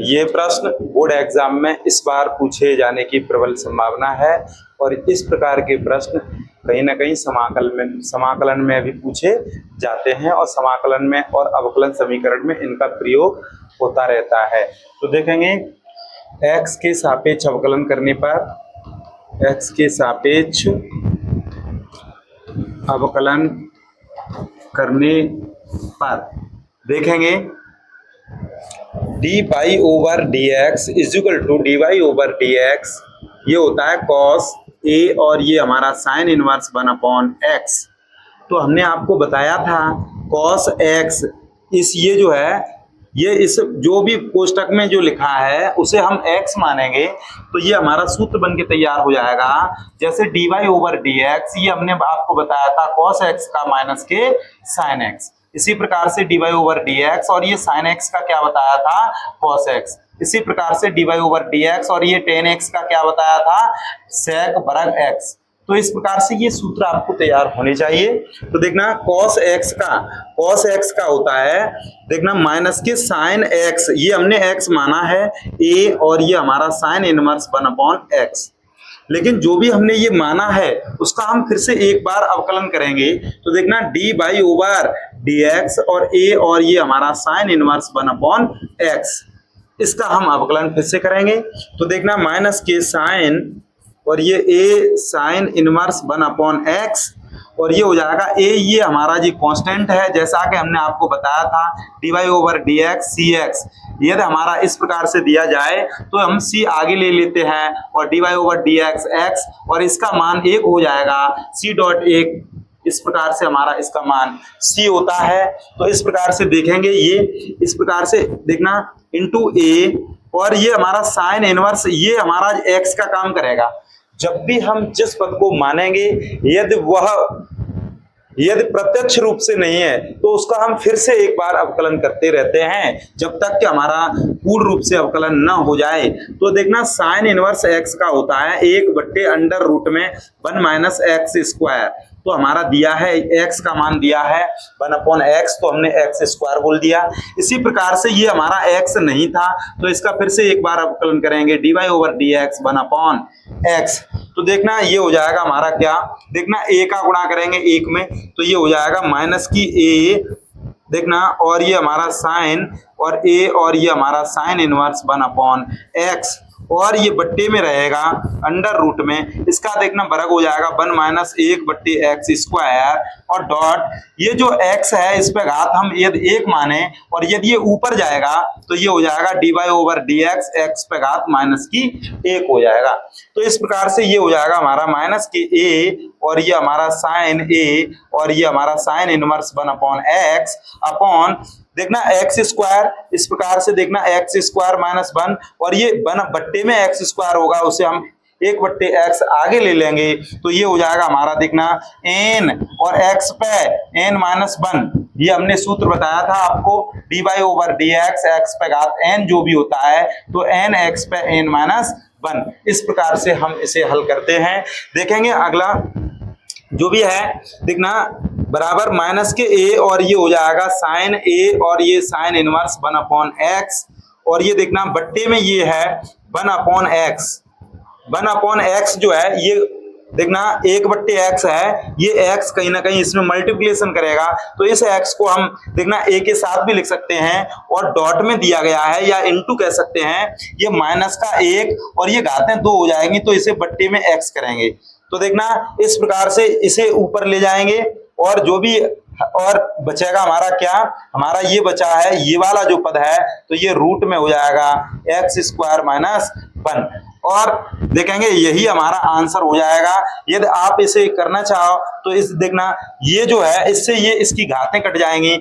ये प्रश्न board exam में इस बार पूछे जाने की प्रबल संभावना है और इस प्रकार के प्रश्न कहीं ना कहीं समाकलन में भी पूछे जाते हैं और समाकलन में और अवकलन समीकरण में इनका प्रयोग होता रहता है। तो देखेंगे x के सापेक्ष अवकलन करने पर, x के सापेक्ष अवकलन करने पर देखेंगे d Y over D x is equal to d Y over D x, ये होता है कॉस ए और ये हमारा साइन इनवर्स 1/x। तो हमने आपको बताया था कॉस एक्स, इस ये जो है ये इस जो भी कोष्टक में जो लिखा है उसे हम x मानेंगे तो ये हमारा सूत्र बन के तैयार हो जाएगा। जैसे d Y over D x, ये हमने आपको बताया था कॉस एक्स का माइनस के साइन एक्स। इसी प्रकार से d Y over D x और ये साइन एक्स का क्या बताया था, कॉस एक्स। इसी प्रकार से d Y over D x और ये टेन एक्स का क्या बताया था, सेक वर्ग एक्स। तो इस प्रकार से ये सूत्र आपको तैयार होने चाहिए। तो देखना कॉस एक्स का होता है, देखना माइनस के साइन एक्स, ये हमने एक्स माना है ए और ये हमारा साइन इनवर्स 1/x। लेकिन जो भी हमने ये माना है उसका हम फिर से एक बार अवकलन करेंगे। तो देखना D by over D x और ए और ये हमारा साइन इनवर्स 1/x, इसका हम अवकलन फिर से करेंगे। तो देखना माइनस के साइन और ये ए साइन इनवर्स 1/x और ये हो जाएगा ए, ये हमारा जी कांस्टेंट है जैसा कि हमने आपको बताया था D Y over D X C X. यदि हमारा इस प्रकार से दिया जाए तो हम c आगे ले लेते हैं और d Y over D x x और इसका मान 1 हो जाएगा, c डॉट 1। इस प्रकार से हमारा इसका मान c होता है। तो इस प्रकार से देखेंगे, ये इस प्रकार से देखना इंटू ए और ये हमारा साइन इनवर्स, ये हमारा x का काम करेगा। जब भी हम जिस पद को मानेंगे यदि प्रत्यक्ष रूप से नहीं है तो उसका हम फिर से एक बार अवकलन करते रहते हैं जब तक कि हमारा पूर्ण रूप से अवकलन न हो जाए। तो देखना साइन इनवर्स x का होता है 1/√में 1 - x स्क्वायर। तो हमारा दिया है x का मान दिया है 1/x, तो हमने x स्क्वायर बोल दिया। इसी प्रकार से ये हमारा x नहीं था तो इसका फिर से एक बार अवकलन करेंगे d Y over D x 1/x। तो देखना ये हो जाएगा हमारा क्या, देखना a का गुणा करेंगे 1 में तो ये हो जाएगा माइनस की a, देखना और ये हमारा साइन और a और ये हमारा साइन इनवर्स 1/x और ये बट्टे में रहेगा √, में इसका देखना वर्ग हो जाएगा 1 - 1/x स्क्वायर और डॉट ये जो x है इस पे घात हम यदि 1 माने और यदि ये ऊपर जाएगा तो ये हो जाएगा d Y over D x x पे घात -1 हो जाएगा। तो इस प्रकार से ये हो जाएगा हमारा माइनस के a और ये हमारा साइन a और ये हमारा साइन इनवर्स 1/x अपॉन देखना x स्क्वायर। इस प्रकार से देखना x स्क्वायर -1 और ये 1 बट्टे में x स्क्वायर होगा उसे हम 1/x आगे ले लेंगे तो ये हो जाएगा हमारा देखना n और x पे n-1, ये हमने सूत्र बताया था आपको d Y over D x x पे घात n जो भी होता है तो n(x) पे n-1। इस प्रकार से हम इसे हल करते हैं। देखेंगे अगला जो भी है देखना बराबर माइनस के a और ये हो जाएगा साइन a और ये साइन इनवर्स 1/x और ये देखना बट्टे में ये है 1/x। 1/x जो है ये देखना 1/x है, ये x कहीं ना कहीं इसमें मल्टीप्लिकेशन करेगा तो इस x को हम देखना a के साथ भी लिख सकते हैं और डॉट में दिया गया है या इनटू कह सकते हैं। ये माइनस का 1 और ये घातें 2 हो जाएंगी तो इसे बट्टे में x करेंगे। तो देखना इस प्रकार से इसे ऊपर ले जाएंगे और जो भी और बचेगा हमारा क्या, हमारा ये बचा है ये वाला जो पद है तो ये रूट में हो जाएगा x² - 1 और देखेंगे यही हमारा आंसर हो जाएगा। यदि आप इसे करना चाहो तो इस देखना ये जो है इससे ये इसकी घातें कट जाएंगी